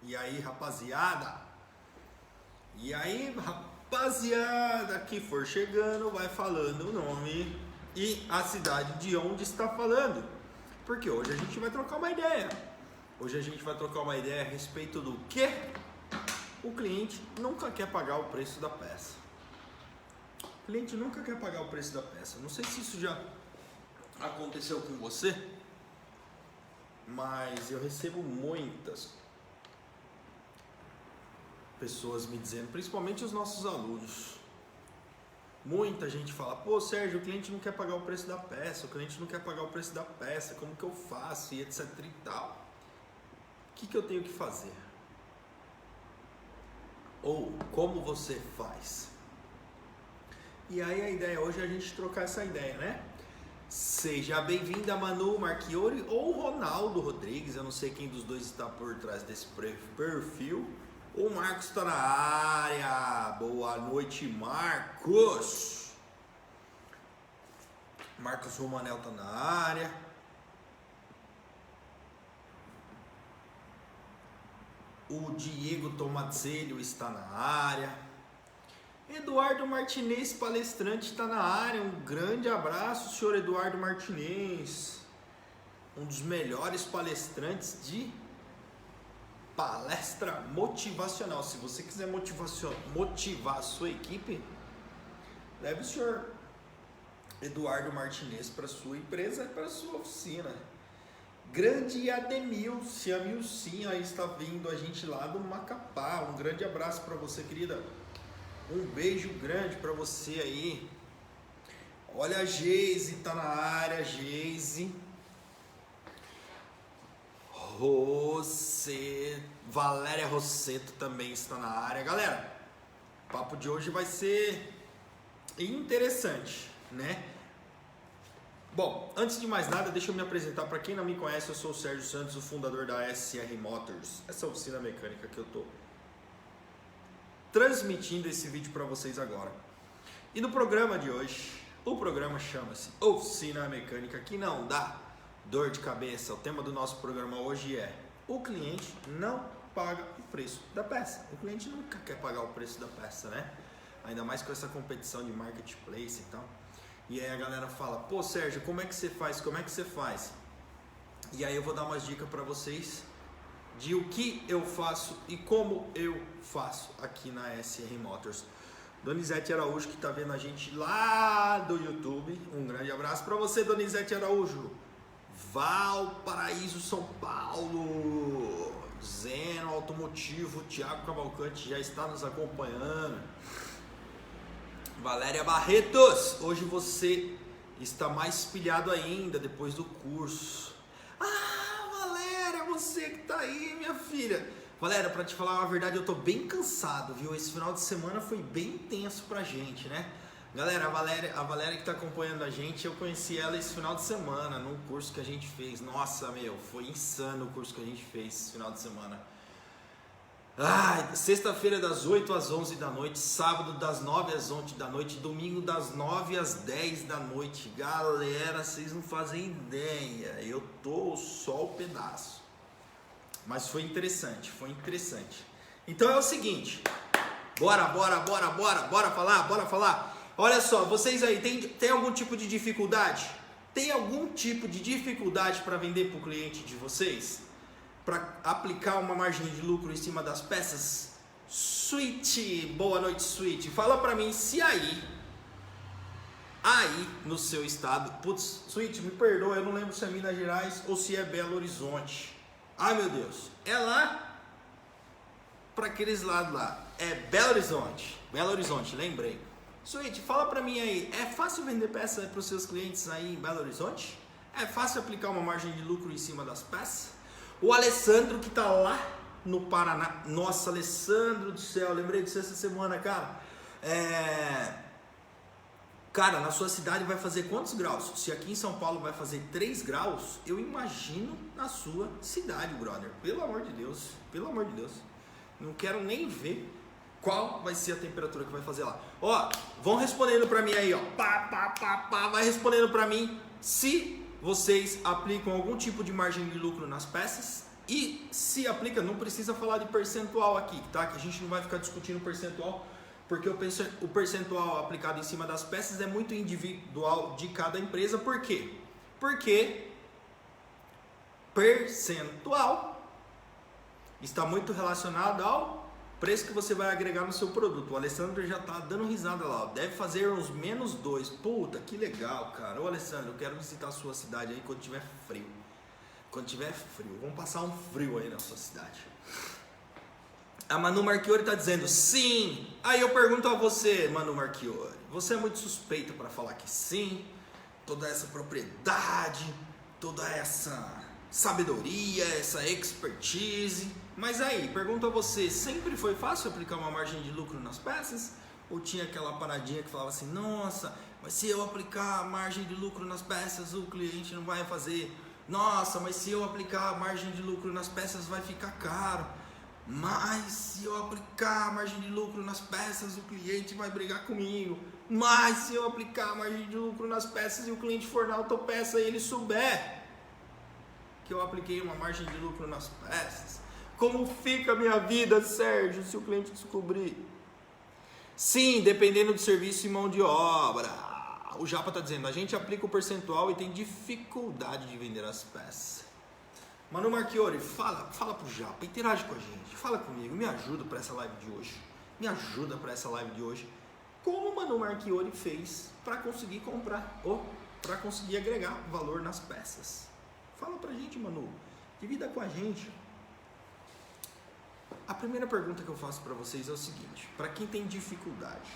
E aí, rapaziada? E aí, rapaziada que for chegando, vai falando o nome e a cidade de onde está falando. Porque hoje a gente vai trocar uma ideia. Hoje a gente vai trocar uma ideia a respeito do que o cliente nunca quer pagar o preço da peça. O cliente nunca quer pagar o preço da peça. Não sei se isso já aconteceu com você, mas eu recebo muitas pessoas me dizendo, principalmente os nossos alunos. Muita gente fala, pô Sérgio, o cliente não quer pagar o preço da peça, o cliente não quer pagar o preço da peça, como que eu faço e etc e tal. O que eu tenho que fazer? Ou como você faz? E aí a ideia hoje é a gente trocar essa ideia, né? Seja bem-vinda Manu Marchiori ou Ronaldo Rodrigues, eu não sei quem dos dois está por trás desse perfil. O Marcos está na área. Boa noite, Marcos. Marcos Romanel está na área. O Diego Tomazello está na área. Eduardo Martinez, palestrante, está na área. Um grande abraço, senhor Eduardo Martinez. Um dos melhores palestrantes de palestra motivacional. Se você quiser motivar a sua equipe, leve o senhor Eduardo Martinez para sua empresa e para sua oficina. Grande Ademilce, a Milcinha aí está vindo a gente lá do Macapá. Um grande abraço para você, querida. Um beijo grande para você aí. Olha, a Geise tá na área, Geise. Valéria Rosseto também está na área. Galera, o papo de hoje vai ser interessante, né? Bom, antes de mais nada, deixa eu me apresentar. Para quem não me conhece, eu sou o Sérgio Santos, o fundador da SR Motors, essa oficina mecânica que eu tô transmitindo esse vídeo para vocês agora. E no programa de hoje, o programa chama-se Oficina Mecânica que não dá dor de cabeça. O tema do nosso programa hoje é: o cliente não paga o preço da peça. O cliente nunca quer pagar o preço da peça, né? Ainda mais com essa competição de marketplace e tal. E aí a galera fala, pô Sérgio, como é que você faz? Como é que você faz? E aí eu vou dar umas dicas para vocês de o que eu faço e como eu faço aqui na SR Motors. Donizete Araújo, que tá vendo a gente lá do YouTube. Um grande abraço para você, Donizete Araújo. Valparaíso, São Paulo. Zeno Automotivo, Thiago Cavalcante já está nos acompanhando. Valéria Barretos, hoje você está mais pilhado ainda depois do curso. Ah, Valéria, você que tá aí, minha filha. Valéria, pra te falar a verdade, eu tô bem cansado, viu? Esse final de semana foi bem intenso pra gente, né? Galera, a Valéria que tá acompanhando a gente, eu conheci ela esse final de semana, num curso que a gente fez. Nossa, meu, foi insano o curso que a gente fez esse final de semana. Sexta-feira das 8 às 11 da noite, sábado das 9 às 11 da noite, domingo das 9 às 10 da noite. Galera, vocês não fazem ideia, eu tô só o pedaço. Mas foi interessante, foi interessante. Então é o seguinte, bora falar. Olha só, vocês aí, tem algum tipo de dificuldade? Tem algum tipo de dificuldade para vender para o cliente de vocês? Para aplicar uma margem de lucro em cima das peças? Sweet, boa noite Sweet. Fala para mim se aí no seu estado, putz, Sweet, me perdoa, eu não lembro se é Minas Gerais ou se é Belo Horizonte. Ai meu Deus, é lá para aqueles lados lá, é Belo Horizonte, lembrei. Sweet, fala pra mim aí, é fácil vender peça para os seus clientes aí em Belo Horizonte? É fácil aplicar uma margem de lucro em cima das peças? O Alessandro que tá lá no Paraná, nossa, Alessandro do céu, lembrei disso essa semana, cara. Cara, na sua cidade vai fazer quantos graus? Se aqui em São Paulo vai fazer 3 graus, eu imagino na sua cidade, brother. Pelo amor de Deus, não quero nem ver qual vai ser a temperatura que vai fazer lá. Ó, vão respondendo pra mim aí, ó. Vai respondendo pra mim se vocês aplicam algum tipo de margem de lucro nas peças E se aplica, não precisa falar de percentual aqui, tá? Que a gente não vai ficar discutindo percentual, porque o percentual aplicado em cima das peças é muito individual de cada empresa. Por quê? Porque percentual está muito relacionado ao preço que você vai agregar no seu produto. O Alessandro já está dando risada lá, ó. Deve fazer uns -2. Puta, que legal, cara. Ô Alessandro, eu quero visitar a sua cidade aí quando tiver frio. Quando tiver frio, vamos passar um frio aí na sua cidade. A Manu Marchiori está dizendo sim. Aí eu pergunto a você, Manu Marchiori, você é muito suspeita para falar que sim? Toda essa propriedade, toda essa sabedoria, essa expertise. Mas aí, pergunto a você, sempre foi fácil aplicar uma margem de lucro nas peças? Ou tinha aquela paradinha que falava assim, nossa, mas se eu aplicar a margem de lucro nas peças, o cliente não vai fazer. Nossa, mas se eu aplicar a margem de lucro nas peças vai ficar caro. Mas se eu aplicar a margem de lucro nas peças, o cliente vai brigar comigo. Mas se eu aplicar a margem de lucro nas peças e o cliente for na autopeça e ele souber que eu apliquei uma margem de lucro nas peças, como fica a minha vida, Sérgio, se o cliente descobrir? Sim, dependendo do serviço e mão de obra. O Japa está dizendo, a gente aplica o percentual e tem dificuldade de vender as peças. Manu Marchiori, fala pro Japa, interage com a gente, fala comigo, me ajuda para essa live de hoje. Me ajuda para essa live de hoje. Como o Manu Marchiori fez para conseguir comprar ou para conseguir agregar valor nas peças? Fala pra gente, Manu. Divida com a gente. A primeira pergunta que eu faço para vocês é o seguinte, para quem tem dificuldade,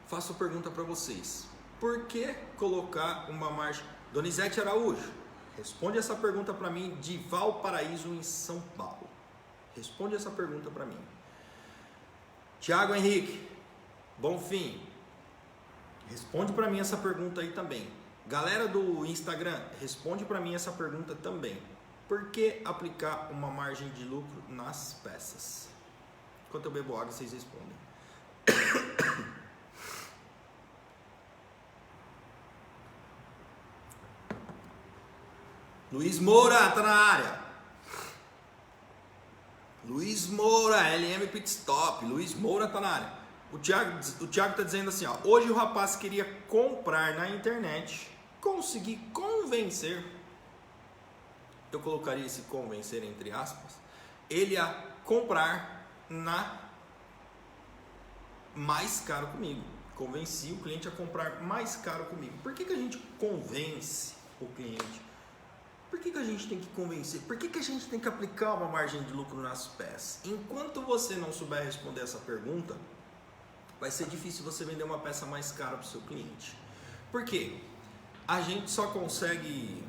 faço a pergunta para vocês. Por que colocar uma margem? Donizete Araújo, responde essa pergunta para mim, de Valparaíso, em São Paulo. Responde essa pergunta para mim. Tiago Henrique, Bonfim, responde para mim essa pergunta aí também. Galera do Instagram, responde para mim essa pergunta também. Por que aplicar uma margem de lucro nas peças? Enquanto eu bebo água, vocês respondem. Luiz Moura tá na área. Luiz Moura, LM Pit Stop. Luiz Moura tá na área. O Thiago tá dizendo assim, ó, hoje o rapaz queria comprar na internet, conseguir convencer, eu colocaria esse convencer entre aspas, ele a comprar na mais caro comigo. Convenci o cliente a comprar mais caro comigo. Por que a gente convence o cliente? Por que a gente tem que convencer? Por que a gente tem que aplicar uma margem de lucro nas peças? Enquanto você não souber responder essa pergunta, vai ser difícil você vender uma peça mais cara para o seu cliente. Por quê? A gente só consegue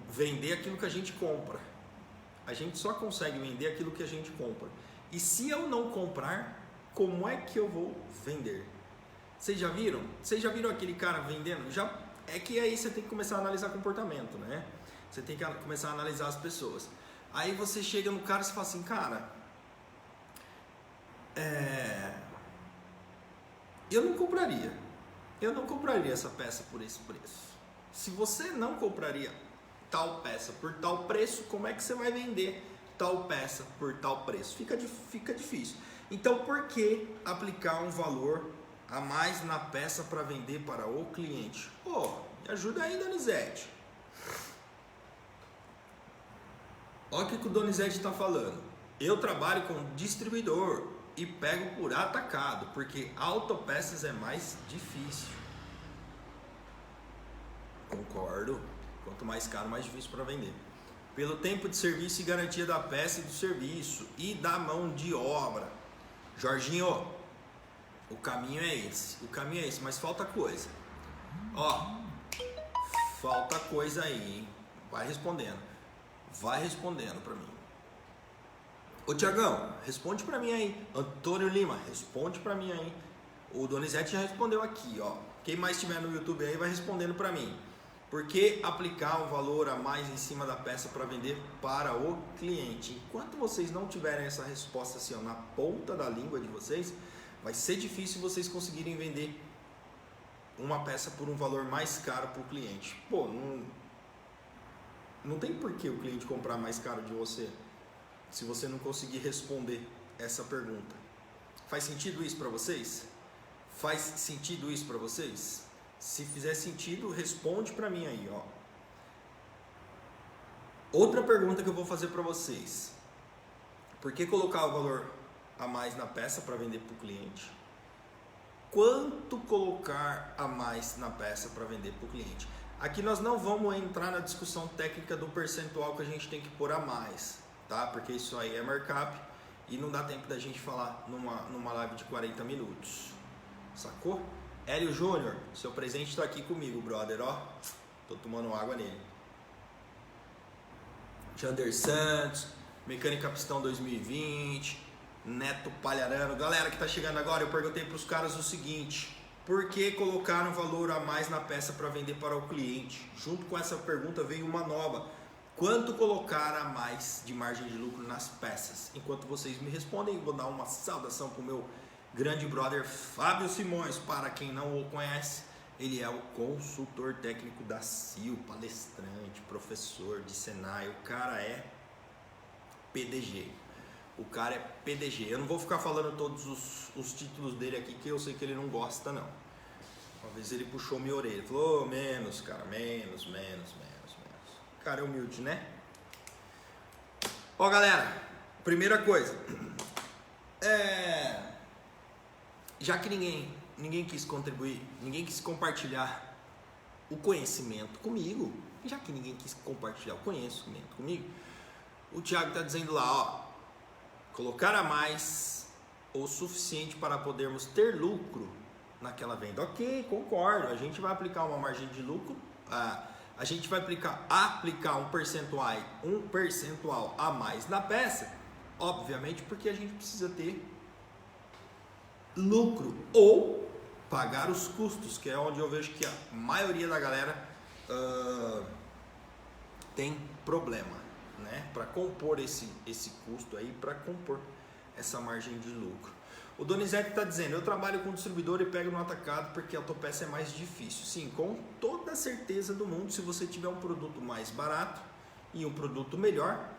vender aquilo que a gente compra. A gente só consegue vender aquilo que a gente compra. E se eu não comprar, como é que eu vou vender? Vocês já viram? Vocês já viram aquele cara vendendo? Já é que aí você tem que começar a analisar comportamento, né? Você tem que começar a analisar as pessoas. Aí você chega no cara e fala assim, cara, eu não compraria essa peça por esse preço. Se você não compraria tal peça por tal preço, como é que você vai vender tal peça por tal preço? Fica difícil. Então, por que aplicar um valor a mais na peça para vender para o cliente? Me ajuda aí, Donizete. Olha o que o Donizete está falando. Eu trabalho com distribuidor e pego por atacado, porque autopeças é mais difícil. Concordo. Quanto mais caro, mais difícil para vender. Pelo tempo de serviço e garantia da peça e do serviço e da mão de obra. Jorginho, o caminho é esse. Mas falta coisa. Falta coisa aí, hein? Vai respondendo para mim. Ô Tiagão, responde para mim aí. Antônio Lima, responde para mim aí. O Donizete já respondeu aqui, ó. Quem mais estiver no YouTube aí vai respondendo para mim. Por que aplicar um valor a mais em cima da peça para vender para o cliente? Enquanto vocês não tiverem essa resposta assim, ó, na ponta da língua de vocês, vai ser difícil vocês conseguirem vender uma peça por um valor mais caro para o cliente. Não tem por que o cliente comprar mais caro de você se você não conseguir responder essa pergunta. Faz sentido isso para vocês? Faz sentido isso para vocês? Se fizer sentido, responde para mim aí, ó. Outra pergunta que eu vou fazer para vocês. Por que colocar o valor a mais na peça para vender para o cliente? Quanto colocar a mais na peça para vender para o cliente? Aqui nós não vamos entrar na discussão técnica do percentual que a gente tem que pôr a mais, tá? Porque isso aí é markup e não dá tempo da gente falar numa live de 40 minutos, sacou? Hélio Júnior, seu presente está aqui comigo, brother, ó. Tô tomando água nele. Jander Santos, Mecânica Pistão 2020, Neto Palharano. Galera que tá chegando agora, eu perguntei para os caras o seguinte: por que colocaram valor a mais na peça para vender para o cliente? Junto com essa pergunta veio uma nova: quanto colocar a mais de margem de lucro nas peças? Enquanto vocês me respondem, vou dar uma saudação para o meu grande brother Fábio Simões. Para quem não o conhece, ele é o consultor técnico da CIL, palestrante, professor de Senai. O cara é PDG. O cara é PDG. Eu não vou ficar falando todos os títulos dele aqui, que eu sei que ele não gosta, não. Uma vez ele puxou minha orelha. Falou, oh, menos, cara, menos. O cara é humilde, né? Ó, galera, primeira coisa. Já que ninguém quis contribuir, ninguém quis compartilhar o conhecimento comigo, já que ninguém quis compartilhar o conhecimento comigo, o Thiago está dizendo lá, ó, colocar a mais o suficiente para podermos ter lucro naquela venda. Ok, concordo, a gente vai aplicar uma margem de lucro, a gente vai aplicar um percentual a mais na peça, obviamente porque a gente precisa ter lucro ou pagar os custos, que é onde eu vejo que a maioria da galera tem problema, né? Para compor esse custo aí, para compor essa margem de lucro. O Donizete está dizendo, eu trabalho com distribuidor e pego no atacado porque a autopeça é mais difícil. Sim, com toda a certeza do mundo, se você tiver um produto mais barato e um produto melhor,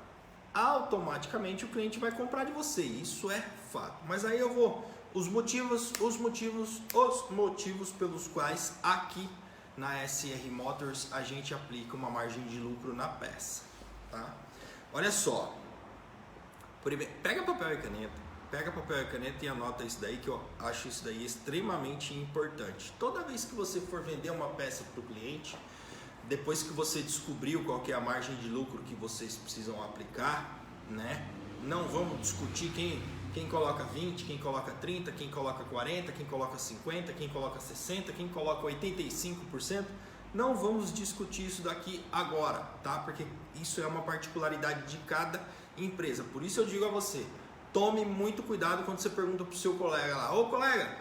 automaticamente o cliente vai comprar de você, isso é fato. Mas aí eu vou, os motivos pelos quais aqui na SR Motors a gente aplica uma margem de lucro na peça, tá? Olha só, pega papel e caneta e anota isso daí, que eu acho isso daí extremamente importante. Toda vez que você for vender uma peça para o cliente, depois que você descobriu qual que é a margem de lucro que vocês precisam aplicar, né? Não vamos discutir quem coloca 20, quem coloca 30, quem coloca 40, quem coloca 50, quem coloca 60, quem coloca 85%. Não vamos discutir isso daqui agora, tá? Porque isso é uma particularidade de cada empresa. Por isso eu digo a você, tome muito cuidado quando você pergunta pro seu colega lá. Ô colega,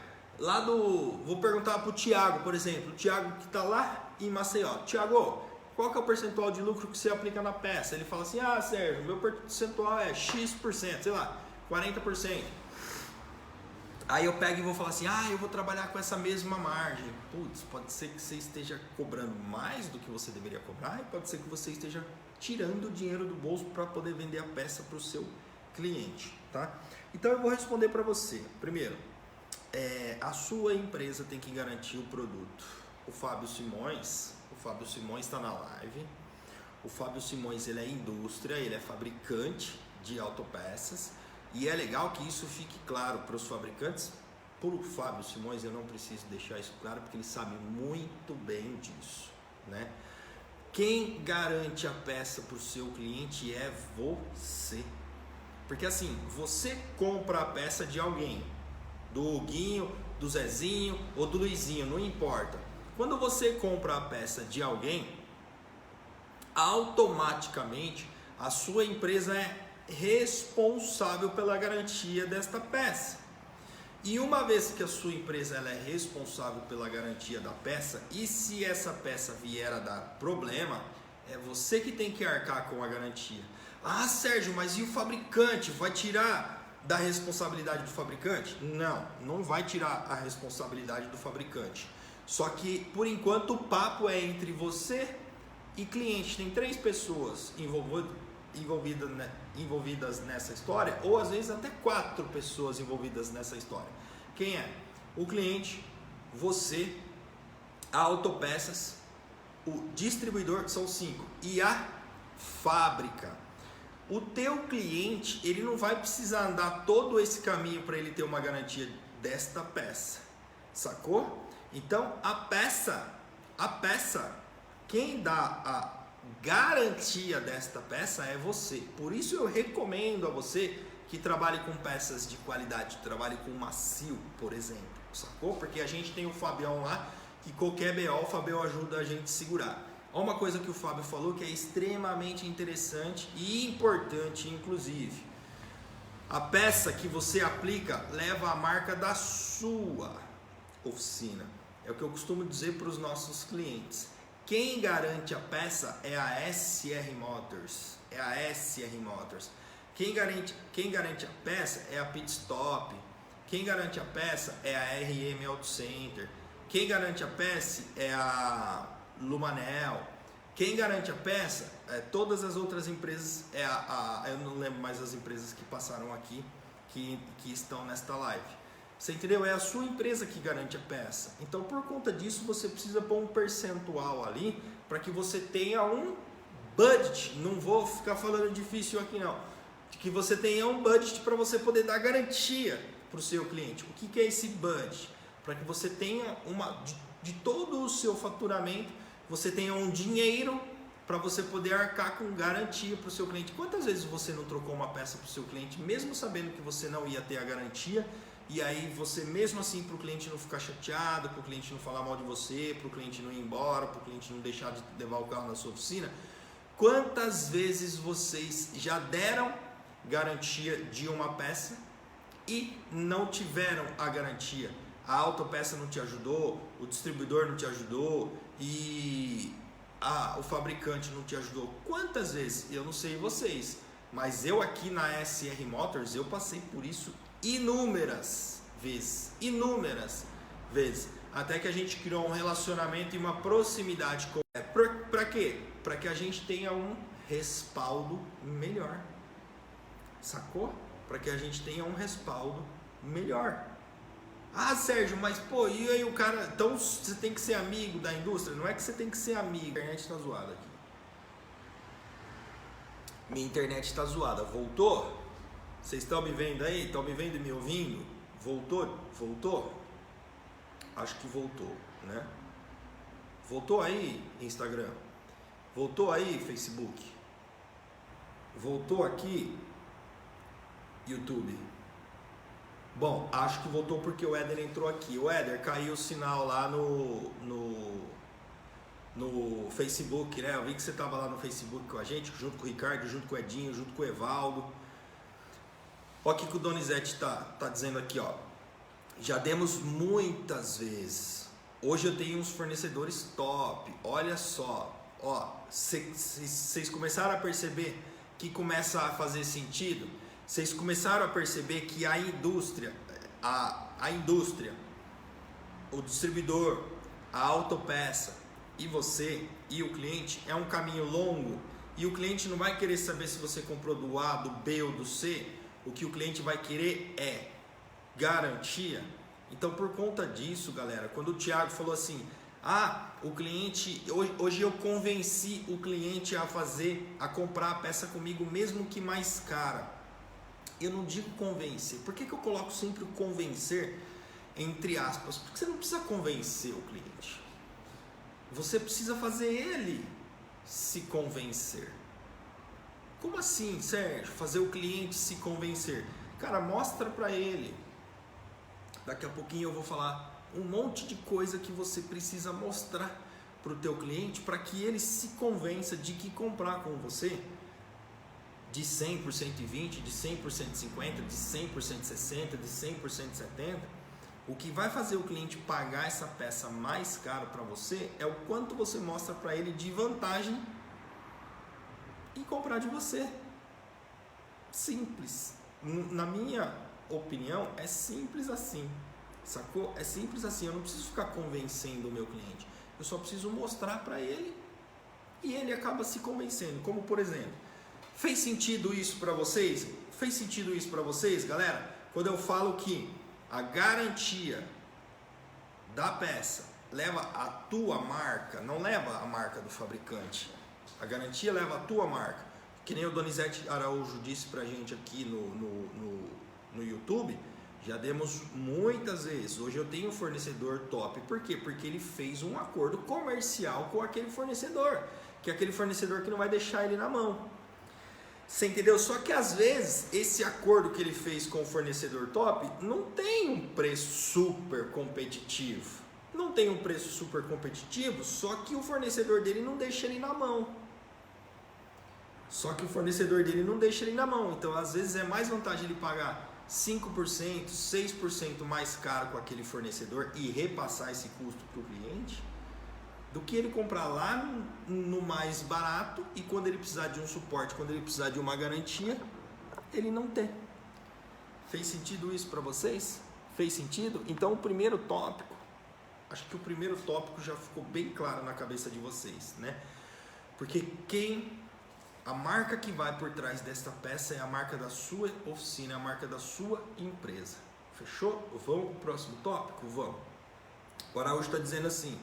vou perguntar pro Thiago, por exemplo. O Thiago que tá lá em Maceió. Thiago, qual que é o percentual de lucro que você aplica na peça? Ele fala assim, Sérgio, meu percentual é X%, sei lá, 40%. Aí eu pego e vou falar assim, eu vou trabalhar com essa mesma margem. Putz, pode ser que você esteja cobrando mais do que você deveria cobrar e pode ser que você esteja tirando o dinheiro do bolso para poder vender a peça para o seu cliente, tá? Então eu vou responder para você. Primeiro, a sua empresa tem que garantir o produto. O Fábio Simões está na live. O Fábio Simões, ele é indústria, ele é fabricante de autopeças. E é legal que isso fique claro para os fabricantes. Por o Fábio Simões, eu não preciso deixar isso claro, porque ele sabe muito bem disso, né? Quem garante a peça para o seu cliente é você. Porque assim, você compra a peça de alguém, do Huguinho, do Zezinho ou do Luizinho, não importa. Quando você compra a peça de alguém, automaticamente a sua empresa é responsável pela garantia desta peça. E uma vez que a sua empresa ela é responsável pela garantia da peça, e se essa peça vier a dar problema, é você que tem que arcar com a garantia. Sérgio, mas e o fabricante? Vai tirar da responsabilidade do fabricante? Não, não vai tirar a responsabilidade do fabricante. Só que, por enquanto, o papo é entre você e cliente tem 3 pessoas envolvidas nessa história, ou às vezes até 4 pessoas envolvidas nessa história. Quem é? O cliente, você, a Autopeças, o distribuidor, são 5, e a fábrica. O teu cliente, ele não vai precisar andar todo esse caminho para ele ter uma garantia desta peça, sacou? Então a peça, quem dá a garantia desta peça é você. Por isso eu recomendo a você que trabalhe com peças de qualidade, trabalhe com macio, por exemplo, sacou? Porque a gente tem o Fabião lá, que qualquer BO o Fabião ajuda a gente a segurar. Olha uma coisa que o Fábio falou que é extremamente interessante e importante, inclusive. A peça que você aplica leva a marca da sua oficina. É o que eu costumo dizer para os nossos clientes. Quem garante a peça é a SR Motors. É a SR Motors. Quem garante a peça é a Pitstop. Quem garante a peça é a RM Auto Center. Quem garante a peça é a Lumanel. Quem garante a peça é todas as outras empresas, eu não lembro mais as empresas que passaram aqui, que estão nesta live. Você entendeu? É a sua empresa que garante a peça. Então, por conta disso, você precisa pôr um percentual ali para que você tenha um budget. Não vou ficar falando difícil aqui não. Que você tenha um budget para você poder dar garantia para o seu cliente. O que é esse budget? Para que você tenha de todo o seu faturamento, você tenha um dinheiro para você poder arcar com garantia para o seu cliente. Quantas vezes você não trocou uma peça para o seu cliente, mesmo sabendo que você não ia ter a garantia, e aí você mesmo assim, para o cliente não ficar chateado, para o cliente não falar mal de você, para o cliente não ir embora, para o cliente não deixar de levar o carro na sua oficina, quantas vezes vocês já deram garantia de uma peça e não tiveram a garantia? A Autopeça não te ajudou, o distribuidor não te ajudou e o fabricante não te ajudou. Quantas vezes? Eu não sei vocês, mas eu aqui na SR Motors eu passei por isso inúmeras vezes, até que a gente criou um relacionamento e uma proximidade com. Para quê? Para que a gente tenha um respaldo melhor, sacou? Para que a gente tenha um respaldo melhor. Ah, Sérgio, mas pô, e aí o cara, então você tem que ser amigo da indústria? Não é que você tem que ser amigo. Minha internet tá zoada aqui. Minha internet tá zoada. Voltou? Vocês estão me vendo aí? Estão me vendo e me ouvindo? Voltou? Voltou? Acho que voltou, né? Voltou aí, Instagram? Voltou aí, Facebook? Voltou aqui, YouTube? Bom, acho que voltou porque o Éder entrou aqui. O Éder, caiu o sinal lá no Facebook, né? Eu vi que você estava lá no Facebook com a gente, junto com o Ricardo, junto com o Edinho, junto com o Evaldo. Olha o que o Donizete tá dizendo aqui, ó. Já demos muitas vezes. Hoje eu tenho uns fornecedores top. Olha só, ó, vocês começaram a perceber que começa a fazer sentido? Vocês começaram a perceber que a indústria, o distribuidor, a autopeça e você e o cliente é um caminho longo e o cliente não vai querer saber se você comprou do A, do B ou do C. O que o cliente vai querer é garantia. Então, por conta disso, galera, quando o Thiago falou assim, o cliente, hoje eu convenci o cliente a comprar a peça comigo mesmo que mais cara. Eu não digo convencer. Por que eu coloco sempre o convencer entre aspas? Porque você não precisa convencer o cliente. Você precisa fazer ele se convencer. Como assim, Sérgio? Fazer o cliente se convencer? Cara, mostra para ele. Daqui a pouquinho eu vou falar um monte de coisa que você precisa mostrar para o teu cliente para que ele se convença de que comprar com você de 100 por 120, de 100 por 150, de 100 por 160, de 100 por 170, o que vai fazer o cliente pagar essa peça mais cara para você é o quanto você mostra para ele de vantagem em comprar de você. Simples. Na minha opinião, é simples assim. Sacou? É simples assim. Eu não preciso ficar convencendo o meu cliente. Eu só preciso mostrar para ele e ele acaba se convencendo. Como por exemplo, fez sentido isso para vocês? Fez sentido isso para vocês, galera? Quando eu falo que a garantia da peça leva a tua marca, não leva a marca do fabricante. A garantia leva a tua marca. Que nem o Donizete Araújo disse pra gente aqui no YouTube, já demos muitas vezes. Hoje eu tenho um fornecedor top. Por quê? Porque ele fez um acordo comercial com aquele fornecedor, que é aquele fornecedor que não vai deixar ele na mão. Você entendeu? Só que às vezes esse acordo que ele fez com o fornecedor top não tem um preço super competitivo. Não tem um preço super competitivo, só que o fornecedor dele não deixa ele na mão. Então às vezes é mais vantagem ele pagar 5%, 6% mais caro com aquele fornecedor e repassar esse custo para o cliente, do que ele comprar lá no mais barato e quando ele precisar de um suporte, quando ele precisar de uma garantia, ele não tem. Fez sentido isso para vocês? Fez sentido? Então o primeiro tópico, acho que o primeiro tópico já ficou bem claro na cabeça de vocês, né? Porque a marca que vai por trás desta peça é a marca da sua oficina, é a marca da sua empresa. Fechou? Vamos para o próximo tópico? Vamos. O Araújo está dizendo assim: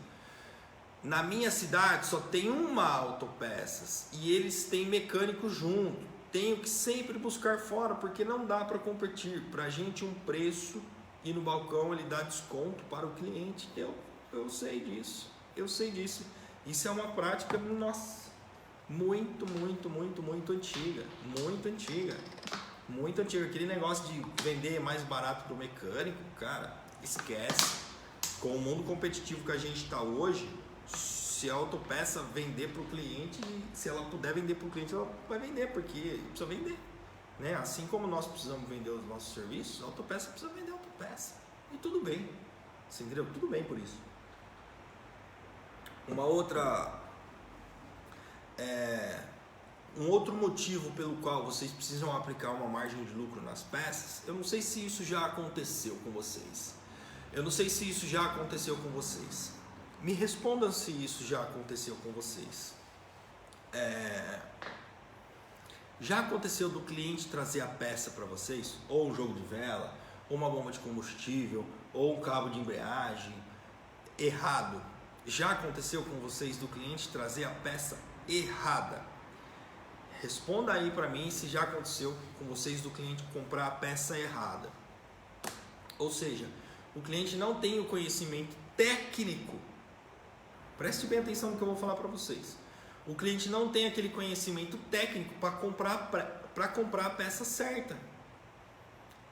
na minha cidade só tem uma autopeças e eles têm mecânico junto. Tenho que sempre buscar fora porque não dá para competir. Para a gente um preço e no balcão ele dá desconto para o cliente. Eu sei disso. Isso é uma prática, nossa, muito antiga. Muito antiga. Aquele negócio de vender mais barato para o mecânico, cara, esquece. Com o mundo competitivo que a gente está hoje, se a autopeça vender para o cliente, se ela puder vender para o cliente, ela vai vender, porque precisa vender, né? Assim como nós precisamos vender os nossos serviços, a autopeça precisa vender a autopeça. E tudo bem, você entendeu? Tudo bem por isso. Um outro motivo pelo qual vocês precisam aplicar uma margem de lucro nas peças, eu não sei se isso já aconteceu com vocês. Me respondam se isso já aconteceu com vocês. Já aconteceu do cliente trazer a peça para vocês? Ou um jogo de vela, ou uma bomba de combustível, ou um cabo de embreagem errado. Já aconteceu com vocês do cliente trazer a peça errada? Responda aí para mim se já aconteceu com vocês do cliente comprar a peça errada. Ou seja, o cliente não tem o conhecimento técnico. Preste bem atenção no que eu vou falar para vocês. O cliente não tem aquele conhecimento técnico para comprar a peça certa.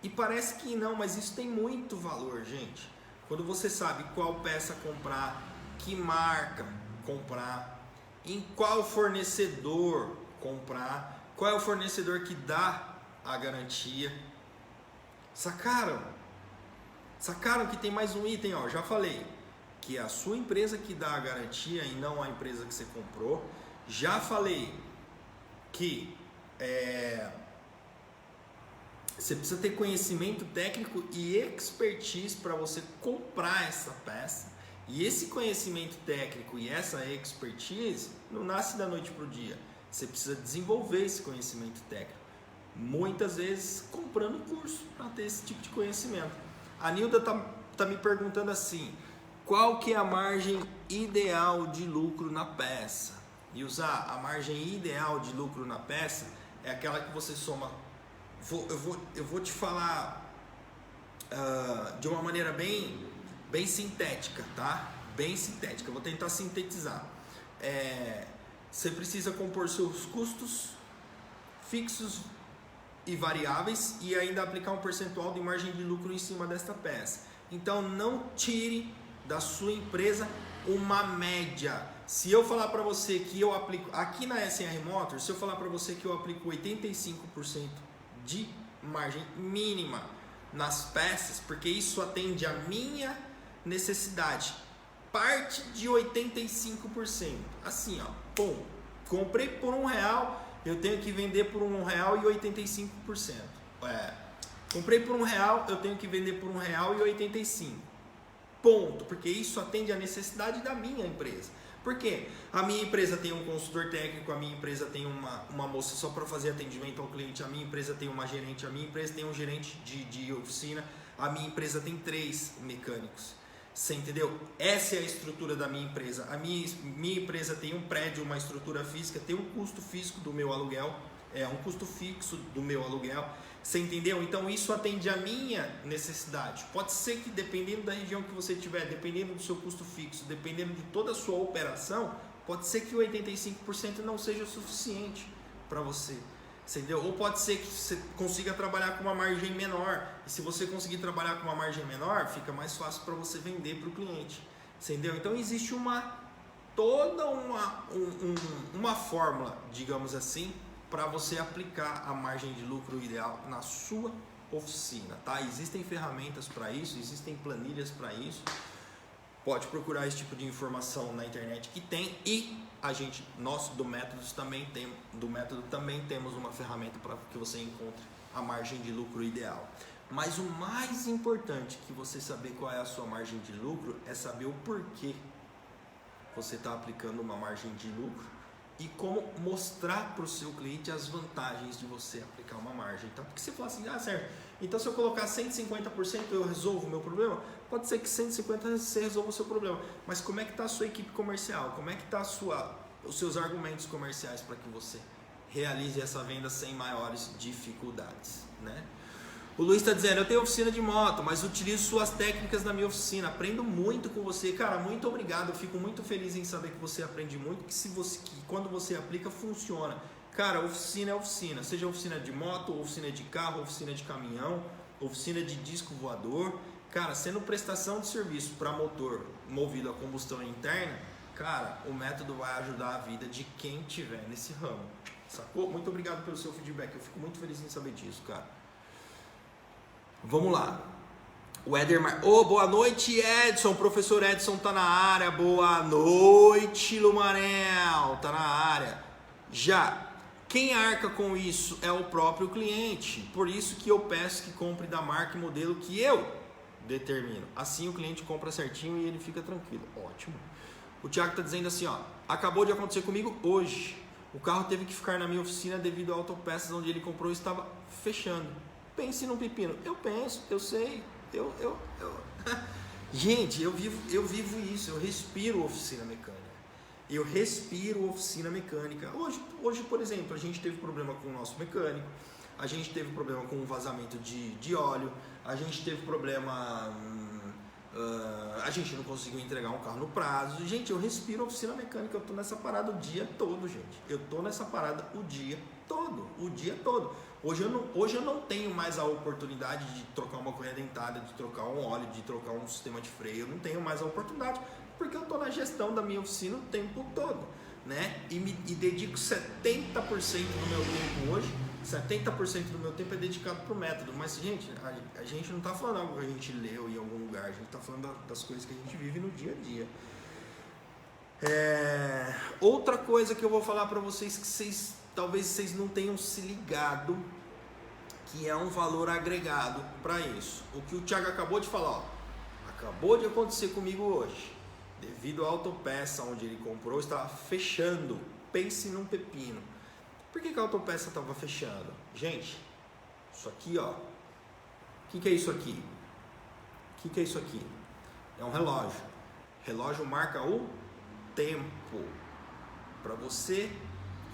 E parece que não, mas isso tem muito valor, gente. Quando você sabe qual peça comprar, que marca comprar, em qual fornecedor comprar, qual é o fornecedor que dá a garantia. Sacaram? Sacaram que tem mais um item, ó, já falei, que é a sua empresa que dá a garantia e não a empresa que você comprou. Já falei que você precisa ter conhecimento técnico e expertise para você comprar essa peça. E esse conhecimento técnico e essa expertise não nasce da noite para o dia. Você precisa desenvolver esse conhecimento técnico. Muitas vezes comprando curso para ter esse tipo de conhecimento. A Nilda tá me perguntando assim: qual que é a margem ideal de lucro na peça? E usar a margem ideal de lucro na peça é aquela que você soma. Eu vou te falar de uma maneira bem sintética, tá? Bem sintética. Eu vou tentar sintetizar. Você precisa compor seus custos fixos e variáveis e ainda aplicar um percentual de margem de lucro em cima desta peça. Então não tire da sua empresa uma média. Se eu falar para você que eu aplico aqui na SR Motors, se eu falar para você que eu aplico 85% de margem mínima nas peças, porque isso atende a minha necessidade, parte de 85%. Assim, ó, pum, comprei por R$1, eu tenho que vender por R$1,85. Comprei por R$1, eu tenho que vender por R$1,85. Ponto, porque isso atende a necessidade da minha empresa. Por quê? A minha empresa tem um consultor técnico, a minha empresa tem uma moça só para fazer atendimento ao cliente, a minha empresa tem uma gerente, a minha empresa tem um gerente de oficina, a minha empresa tem 3 mecânicos. Você entendeu? Essa é a estrutura da minha empresa. A minha empresa tem um prédio, uma estrutura física, tem um custo físico do meu aluguel, um custo fixo do meu aluguel. Você entendeu? Então isso atende a minha necessidade. Pode ser que dependendo da região que você tiver, dependendo do seu custo fixo, dependendo de toda a sua operação, pode ser que o 85% não seja o suficiente para você. Entendeu? Ou pode ser que você consiga trabalhar com uma margem menor. E se você conseguir trabalhar com uma margem menor, fica mais fácil para você vender para o cliente. Entendeu? Então existe toda uma fórmula, digamos assim, para você aplicar a margem de lucro ideal na sua oficina, tá? Existem ferramentas para isso, existem planilhas para isso. Pode procurar esse tipo de informação na internet que tem, e nós do método também temos uma ferramenta para que você encontre a margem de lucro ideal. Mas o mais importante que você saber qual é a sua margem de lucro é saber o porquê você está aplicando uma margem de lucro e como mostrar para o seu cliente as vantagens de você aplicar uma margem. Então, porque você fala assim, certo, então se eu colocar 150% eu resolvo o meu problema? Pode ser que 150% você resolva o seu problema, mas como é que está a sua equipe comercial? Como é que está os seus argumentos comerciais para que você realize essa venda sem maiores dificuldades, né? O Luiz está dizendo, eu tenho oficina de moto, mas utilizo suas técnicas na minha oficina, aprendo muito com você. Cara, muito obrigado, eu fico muito feliz em saber que você aprende muito, que quando você aplica, funciona. Cara, oficina é oficina, seja oficina de moto, oficina de carro, oficina de caminhão, oficina de disco voador. Cara, sendo prestação de serviço para motor movido a combustão interna, cara, o método vai ajudar a vida de quem tiver nesse ramo, sacou? Muito obrigado pelo seu feedback, eu fico muito feliz em saber disso, cara. Vamos lá. O Éder boa noite, Edson. Professor Edson tá na área. Boa noite, Lumarel. Tá na área. Já quem arca com isso é o próprio cliente. Por isso que eu peço que compre da marca e modelo que eu determino. Assim o cliente compra certinho e ele fica tranquilo. Ótimo. O Thiago tá dizendo assim, acabou de acontecer comigo hoje. O carro teve que ficar na minha oficina devido a autopeças onde ele comprou estava fechando. Pense num pepino. Eu penso, eu sei, Gente, eu vivo isso, eu respiro oficina mecânica. Hoje, por exemplo, a gente teve problema com o nosso mecânico, a gente teve problema com o vazamento de óleo, a gente teve problema, a gente não conseguiu entregar um carro no prazo. Gente, eu respiro oficina mecânica, eu tô nessa parada o dia todo, gente. Eu tô nessa parada o dia todo. Hoje eu não tenho mais a oportunidade de trocar uma correia dentada, de trocar um óleo, de trocar um sistema de freio. Eu não tenho mais a oportunidade, porque eu estou na gestão da minha oficina o tempo todo, né? E dedico 70% do meu tempo hoje, 70% do meu tempo é dedicado para o método. Mas, gente, a gente não está falando algo que a gente leu em algum lugar, a gente está falando das coisas que a gente vive no dia a dia. Outra coisa que eu vou falar para vocês que talvez vocês não tenham se ligado, que é um valor agregado para isso. O que o Thiago acabou de falar, acabou de acontecer comigo hoje. Devido à autopeça onde ele comprou, estava fechando. Pense num pepino. Por que a autopeça estava fechando? Gente, isso aqui, O que é isso aqui? O que é isso aqui? É um relógio. Relógio marca o tempo. Para você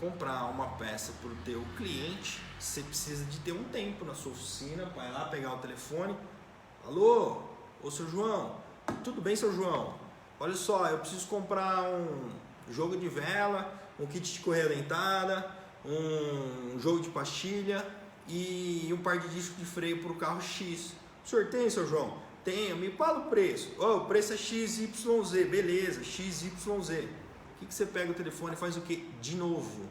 comprar uma peça para o teu cliente, você precisa de ter um tempo na sua oficina. Vai lá pegar o telefone. Alô, ô seu João, tudo bem, seu João? Olha só, eu preciso comprar um jogo de vela, um kit de correia dentada, um jogo de pastilha e um par de discos de freio para o carro X. O senhor tem, seu João? Tenho, me fala o preço. O preço é XYZ, beleza, XYZ. O que você pega o telefone e faz o quê? De novo.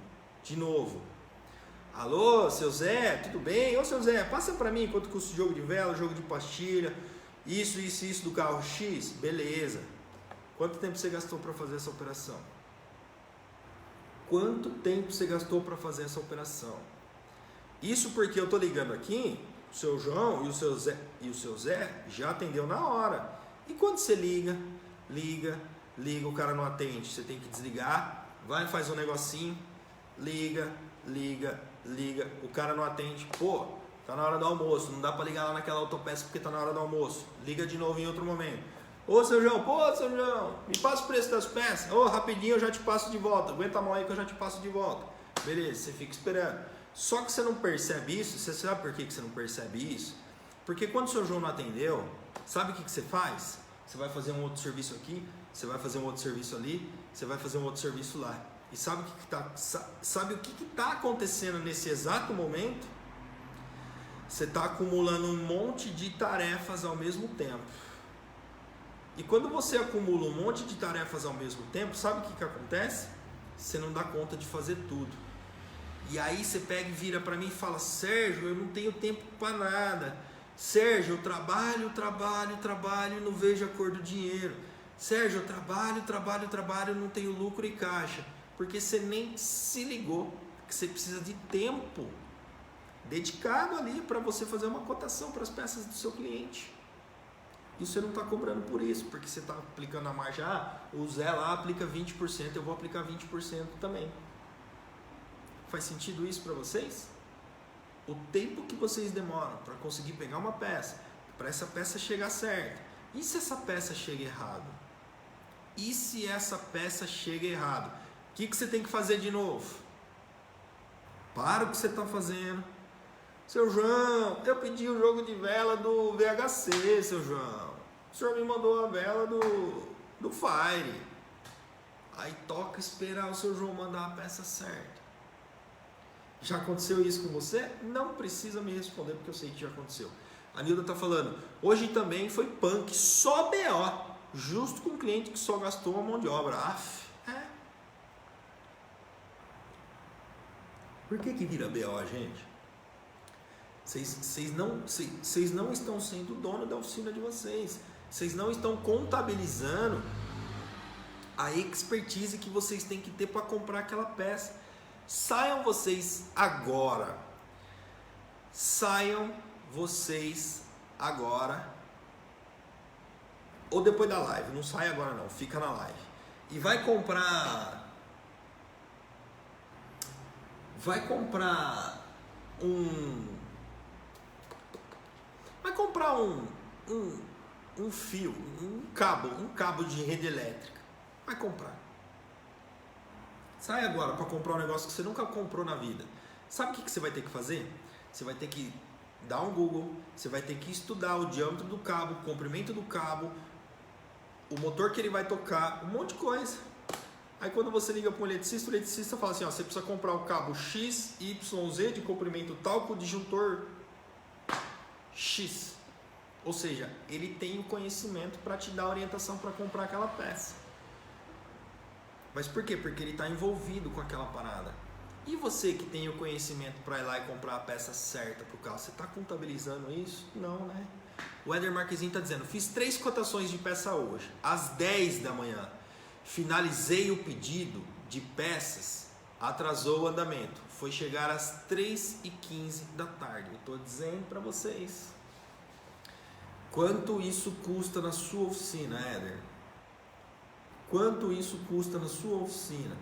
Alô, seu Zé, tudo bem? Ô, seu Zé, passa pra mim quanto custa o jogo de vela, jogo de pastilha, isso do carro X? Beleza. Quanto tempo você gastou para fazer essa operação? Isso porque eu tô ligando aqui, o seu João e o seu Zé já atendeu na hora. E quando você liga, liga, o cara não atende, você tem que desligar, vai, faz um negocinho, liga, o cara não atende, pô, tá na hora do almoço, não dá pra ligar lá naquela autopeça porque tá na hora do almoço, liga de novo em outro momento. Ô, seu João, me passa o preço das peças, ô, rapidinho eu já te passo de volta, aguenta a mão aí que eu já te passo de volta. Beleza, você fica esperando. Só que você não percebe isso, você sabe por que você não percebe isso? Porque quando o seu João não atendeu, sabe o que você faz? Você vai fazer um outro serviço aqui, você vai fazer um outro serviço ali, você vai fazer um outro serviço lá. E sabe o que está acontecendo nesse exato momento? Você está acumulando um monte de tarefas ao mesmo tempo. E quando você acumula um monte de tarefas ao mesmo tempo, sabe o que acontece? Você não dá conta de fazer tudo. E aí você pega e vira para mim e fala: Sérgio, eu não tenho tempo para nada. Sérgio, eu trabalho e não vejo a cor do dinheiro. Sérgio, eu trabalho, não tenho lucro e caixa. Porque você nem se ligou que você precisa de tempo dedicado ali para você fazer uma cotação para as peças do seu cliente. E você não está cobrando por isso, porque você está aplicando a margem. O Zé lá aplica 20%, eu vou aplicar 20% também. Faz sentido isso para vocês? O tempo que vocês demoram para conseguir pegar uma peça, para essa peça chegar certa. E se essa peça chega errado? E se essa peça chega errado? O que você tem que fazer de novo? Para o que você está fazendo. Seu João, eu pedi o jogo de vela do VHC, seu João. O senhor me mandou a vela do Fire. Aí toca esperar o seu João mandar a peça certa. Já aconteceu isso com você? Não precisa me responder porque eu sei que já aconteceu. A Nilda está falando, hoje também foi punk, só BO, justo com um cliente que só gastou uma mão de obra. Por que vira BO, gente? Vocês não estão sendo dono da oficina de vocês. Vocês não estão contabilizando a expertise que vocês têm que ter para comprar aquela peça. Saiam vocês agora. Ou depois da live. Não sai agora não, fica na live. E vai comprar um fio, um cabo de rede elétrica. Vai comprar. Sai agora para comprar um negócio que você nunca comprou na vida. Sabe o que você vai ter que fazer? Você vai ter que dar um Google, você vai ter que estudar o diâmetro do cabo, o comprimento do cabo, o motor que ele vai tocar, um monte de coisa. Aí quando você liga para o eletricista fala assim, você precisa comprar o cabo X, Y, Z de comprimento tal com o disjuntor X. Ou seja, ele tem o conhecimento para te dar orientação para comprar aquela peça. Mas por quê? Porque ele está envolvido com aquela parada. E você que tem o conhecimento para ir lá e comprar a peça certa para o carro, você está contabilizando isso? Não, né? O Éder Marquezinho está dizendo, fiz 3 cotações de peça hoje, às 10 da manhã. Finalizei o pedido de peças, atrasou o andamento. Foi chegar às 3h15 da tarde. Eu estou dizendo para vocês. Quanto isso custa na sua oficina, Éder? Quanto isso custa na sua oficina?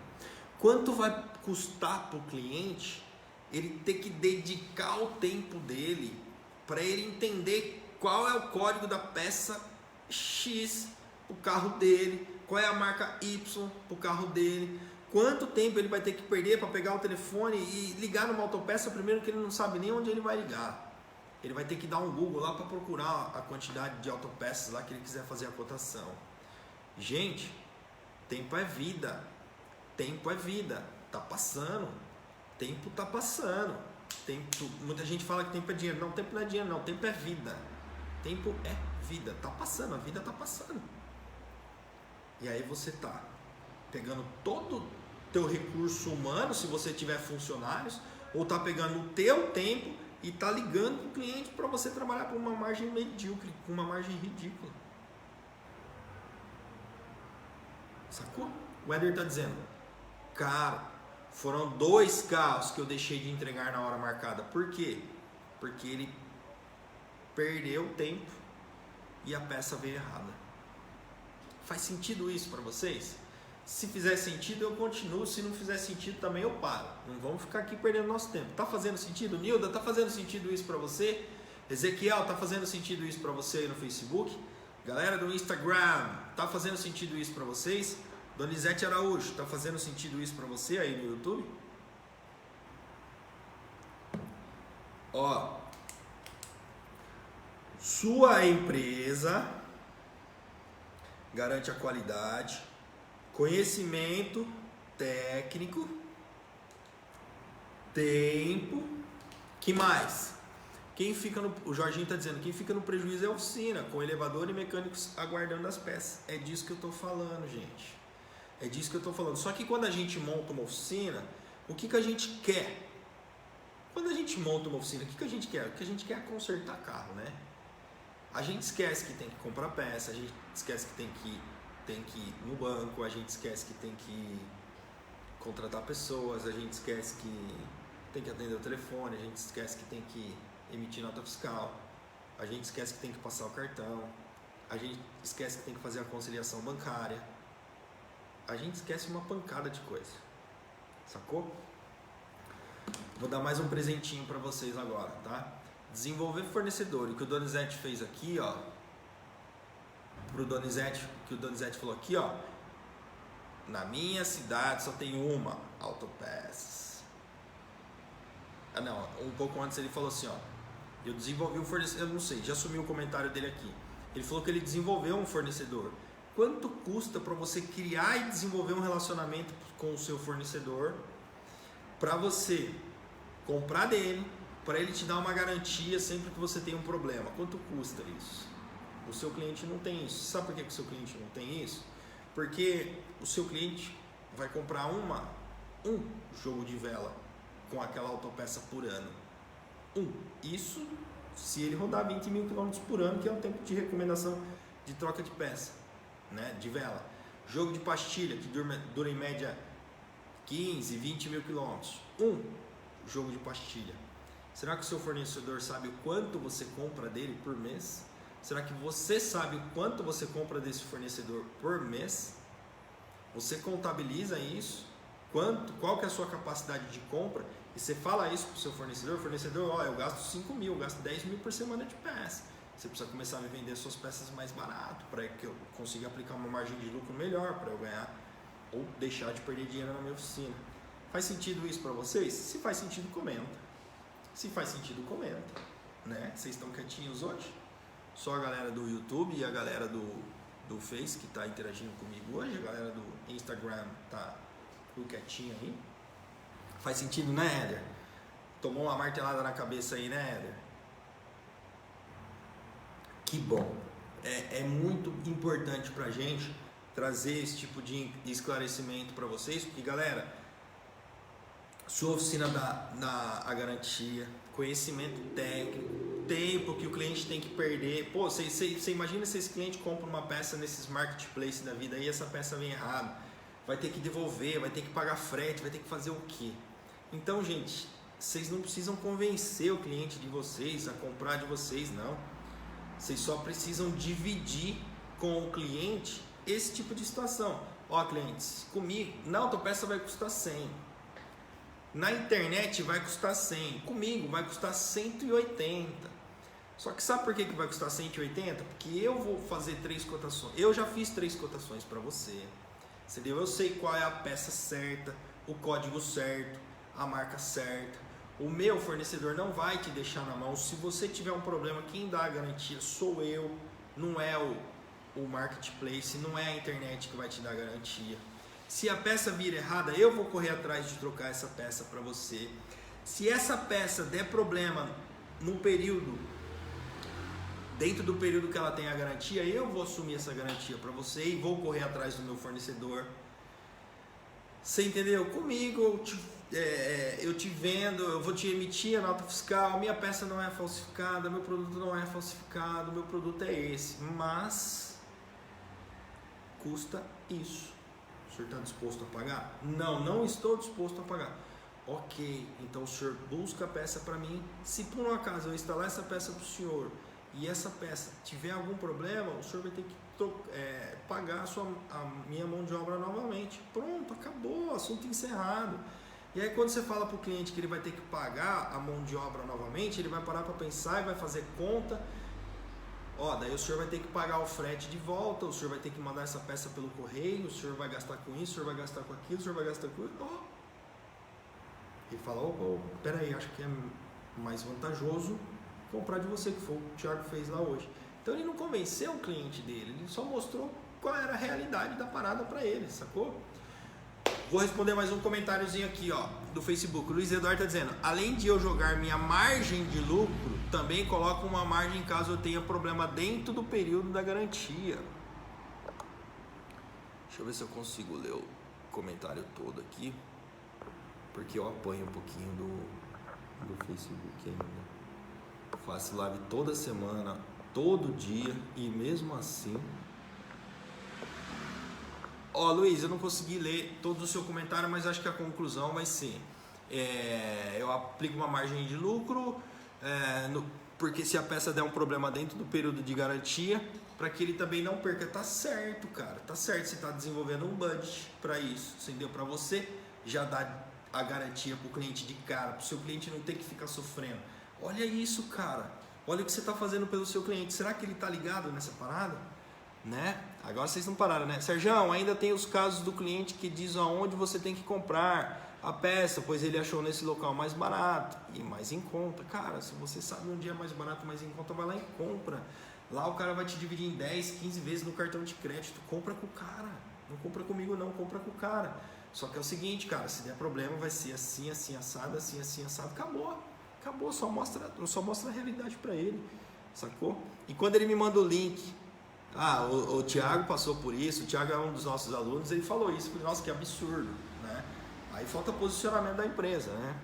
Quanto vai custar para o cliente ele ter que dedicar o tempo dele para ele entender qual é o código da peça X para o carro dele, qual é a marca Y para o carro dele, quanto tempo ele vai ter que perder para pegar o telefone e ligar numa autopeça primeiro que ele não sabe nem onde ele vai ligar. Ele vai ter que dar um Google lá para procurar a quantidade de autopeças lá que ele quiser fazer a cotação. Gente, tempo é vida. Tempo é vida. Tá passando. Tempo tá passando. Muita gente fala que tempo é dinheiro. Não, tempo não é dinheiro não. Tempo é vida. Tempo é vida. Tá passando. A vida tá passando. E aí você tá pegando todo o teu recurso humano, se você tiver funcionários, ou tá pegando o teu tempo e tá ligando para o cliente para você trabalhar por uma margem medíocre, com uma margem ridícula. Sacou? O Éder tá dizendo, cara, foram 2 carros que eu deixei de entregar na hora marcada. Por quê? Porque ele perdeu tempo e a peça veio errada. Faz sentido isso para vocês? Se fizer sentido, eu continuo. Se não fizer sentido, também eu paro. Não vamos ficar aqui perdendo nosso tempo. Tá fazendo sentido? Nilda, tá fazendo sentido isso para você? Ezequiel, tá fazendo sentido isso para você aí no Facebook? Galera do Instagram, tá fazendo sentido isso para vocês? Donizete Araújo, tá fazendo sentido isso para você aí no YouTube? Ó, sua empresa garante a qualidade, conhecimento técnico, tempo, que mais? O Jorginho está dizendo, quem fica no prejuízo é a oficina, com elevador e mecânicos aguardando as peças. É disso que eu estou falando, gente. É disso que eu estou falando. Só que quando a gente monta uma oficina, o que a gente quer? Quando a gente monta uma oficina, o que a gente quer? O que a gente quer é consertar carro, né? A gente esquece que tem que comprar peça, a gente esquece que tem que ir no banco, a gente esquece que tem que contratar pessoas, a gente esquece que tem que atender o telefone, a gente esquece que tem que emitir nota fiscal, a gente esquece que tem que passar o cartão, a gente esquece que tem que fazer a conciliação bancária, a gente esquece uma pancada de coisa, sacou? Vou dar mais um presentinho para vocês agora, tá? Desenvolver fornecedor, o que o Donizete fez aqui, ó, pro Donizete, que o Donizete falou aqui, ó, na minha cidade só tem uma Autopeças. Ah não, um pouco antes ele falou assim, ó, eu desenvolvi um fornecedor, eu não sei, já sumiu o comentário dele aqui. Ele falou que ele desenvolveu um fornecedor. Quanto custa para você criar e desenvolver um relacionamento com o seu fornecedor, para você comprar dele, para ele te dar uma garantia sempre que você tem um problema? Quanto custa isso? O seu cliente não tem isso. Sabe por que o seu cliente não tem isso? Porque o seu cliente vai comprar um jogo de vela com aquela autopeça por ano. Isso se ele rodar 20 mil quilômetros por ano, que é o tempo de recomendação de troca de peça, né, de vela. Jogo de pastilha, que dura em média 15, 20 mil quilômetros. Jogo de pastilha. Será que o seu fornecedor sabe o quanto você compra dele por mês? Será que você sabe o quanto você compra desse fornecedor por mês? Você contabiliza isso? Qual que é a sua capacidade de compra? E você fala isso para o seu fornecedor, ó, eu gasto 5 mil, eu gasto 10 mil por semana de peça. Você precisa começar a me vender suas peças mais barato, para que eu consiga aplicar uma margem de lucro melhor, para eu ganhar ou deixar de perder dinheiro na minha oficina. Faz sentido isso para vocês? Se faz sentido, comenta. Se faz sentido, comenta, né? Vocês estão quietinhos hoje? Só a galera do YouTube e a galera do Face que está interagindo comigo hoje. A galera do Instagram tá tudo quietinho aí. Faz sentido, né, Éder? Tomou uma martelada na cabeça aí, né, Éder? Que bom. É muito importante pra gente trazer esse tipo de esclarecimento para vocês, porque, galera, sua oficina dá a garantia, conhecimento técnico, tempo que o cliente tem que perder. Pô, você imagina se esse cliente compra uma peça nesses marketplace da vida e essa peça vem errada, vai ter que devolver, vai ter que pagar frete, vai ter que fazer o quê? Então, gente, vocês não precisam convencer o cliente de vocês a comprar de vocês, não. Vocês só precisam dividir com o cliente esse tipo de situação. Ó, clientes, comigo, na autopeça vai custar 100. Na internet vai custar 100. Comigo vai custar 180. Só que sabe por que vai custar 180? Porque eu vou fazer 3 cotações. Eu já fiz 3 cotações para você. Entendeu? Eu sei qual é a peça certa, o código certo, a marca certa. O meu fornecedor não vai te deixar na mão. Se você tiver um problema, quem dá a garantia sou eu. Não é o marketplace, não é a internet que vai te dar a garantia. Se a peça vir errada, eu vou correr atrás de trocar essa peça para você. Se essa peça der problema no período, dentro do período que ela tem a garantia, eu vou assumir essa garantia para você e vou correr atrás do meu fornecedor. Você entendeu? Comigo eu te vendo, eu vou te emitir a nota fiscal, minha peça não é falsificada, meu produto não é falsificado, meu produto é esse, mas custa isso. O senhor está disposto a pagar? Não, não estou disposto a pagar. Ok, então o senhor busca a peça para mim. Se por um acaso eu instalar essa peça para o senhor e essa peça tiver algum problema, o senhor vai ter que pagar a minha mão de obra novamente. Pronto, acabou, assunto encerrado. E aí quando você fala para o cliente que ele vai ter que pagar a mão de obra novamente, ele vai parar para pensar e vai fazer conta. Daí o senhor vai ter que pagar o frete de volta, o senhor vai ter que mandar essa peça pelo correio, o senhor vai gastar com isso, o senhor vai gastar com aquilo, o senhor vai gastar com isso. Ele fala, peraí, acho que é mais vantajoso comprar de você, que foi o que o Thiago fez lá hoje. Então ele não convenceu o cliente dele, ele só mostrou qual era a realidade da parada para ele, sacou? Vou responder mais um comentáriozinho aqui, do Facebook. O Luiz Eduardo está dizendo, além de eu jogar minha margem de lucro, também coloco uma margem caso eu tenha problema dentro do período da garantia. Deixa eu ver se eu consigo ler o comentário todo aqui, porque eu apanho um pouquinho do Facebook ainda. Faço live toda semana, todo dia, e mesmo assim... Luiz, eu não consegui ler todo o seu comentário, mas acho que a conclusão vai ser, eu aplico uma margem de lucro, porque se a peça der um problema dentro do período de garantia, para que ele também não perca. Tá certo, cara, tá certo, você está desenvolvendo um budget para isso, entendeu? Para você já dar a garantia para o cliente de cara, para o seu cliente não ter que ficar sofrendo. Olha isso, cara, olha o que você está fazendo pelo seu cliente. Será que ele está ligado nessa parada? Né? Agora vocês não pararam, né? Sergião, ainda tem os casos do cliente que diz aonde você tem que comprar a peça, pois ele achou nesse local mais barato e mais em conta. Cara, se você sabe onde é mais barato, mais em conta, vai lá e compra. Lá o cara vai te dividir em 10, 15 vezes no cartão de crédito. Compra com o cara. Não compra comigo não, compra com o cara. Só que é o seguinte, cara, se der problema vai ser assim, assim, assado, assim, assim, assado. Acabou, só mostra a realidade pra ele, sacou? E quando ele me manda o link... o Thiago passou por isso, o Thiago é um dos nossos alunos, ele falou isso, eu falei, nossa, que absurdo, né? Aí falta posicionamento da empresa, né?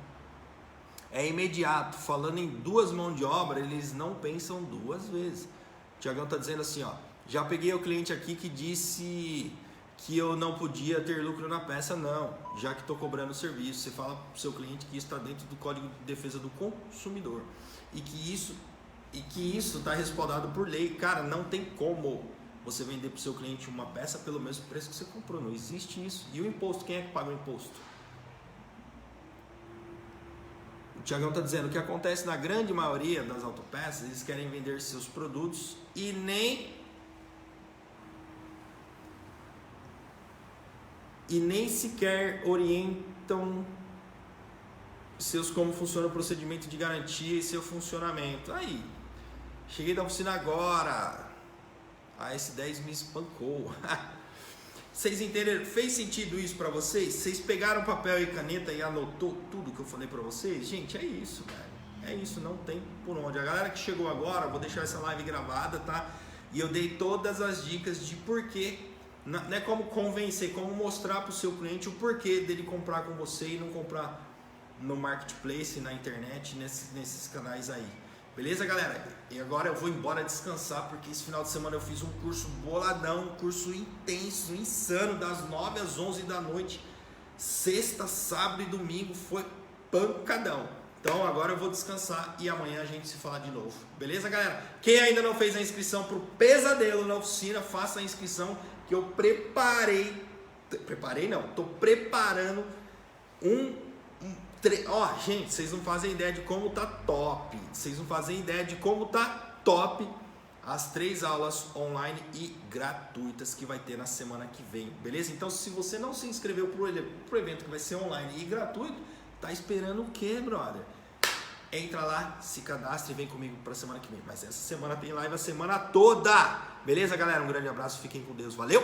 É imediato, falando em duas mãos de obra, eles não pensam duas vezes. O Thiagão tá dizendo assim, já peguei o cliente aqui que disse que eu não podia ter lucro na peça, não, já que estou cobrando o serviço. Você fala pro seu cliente que isso está dentro do Código de Defesa do Consumidor e que isso está respaldado por lei. Cara, não tem como você vender para o seu cliente uma peça pelo mesmo preço que você comprou. Não existe isso. E o imposto? Quem é que paga o imposto? O Thiagão está dizendo, o que acontece na grande maioria das autopeças, eles querem vender seus produtos e nem sequer orientam seus como funciona o procedimento de garantia e seu funcionamento. Aí, cheguei da oficina agora, a S10 me espancou. Vocês entenderam? Fez sentido isso pra vocês? Vocês pegaram papel e caneta e anotou tudo que eu falei pra vocês? Gente, é isso, velho. É isso, não tem por onde. A galera que chegou agora, vou deixar essa live gravada, tá? E eu dei todas as dicas de porquê. Não é como convencer, como mostrar pro seu cliente o porquê dele comprar com você e não comprar no marketplace, na internet, nesses canais aí. Beleza, galera? E agora eu vou embora descansar, porque esse final de semana eu fiz um curso boladão, um curso intenso, insano, das 9 às 11 da noite, sexta, sábado e domingo, foi pancadão. Então agora eu vou descansar e amanhã a gente se fala de novo. Beleza, galera? Quem ainda não fez a inscrição pro Pesadelo na oficina, faça a inscrição que eu tô preparando gente, vocês não fazem ideia de como tá top. Vocês não fazem ideia de como tá top as 3 aulas online e gratuitas que vai ter na semana que vem, beleza? Então, se você não se inscreveu pro evento que vai ser online e gratuito, tá esperando o quê, brother? Entra lá, se cadastre e vem comigo pra semana que vem. Mas essa semana tem live a semana toda, beleza, galera? Um grande abraço, fiquem com Deus, valeu!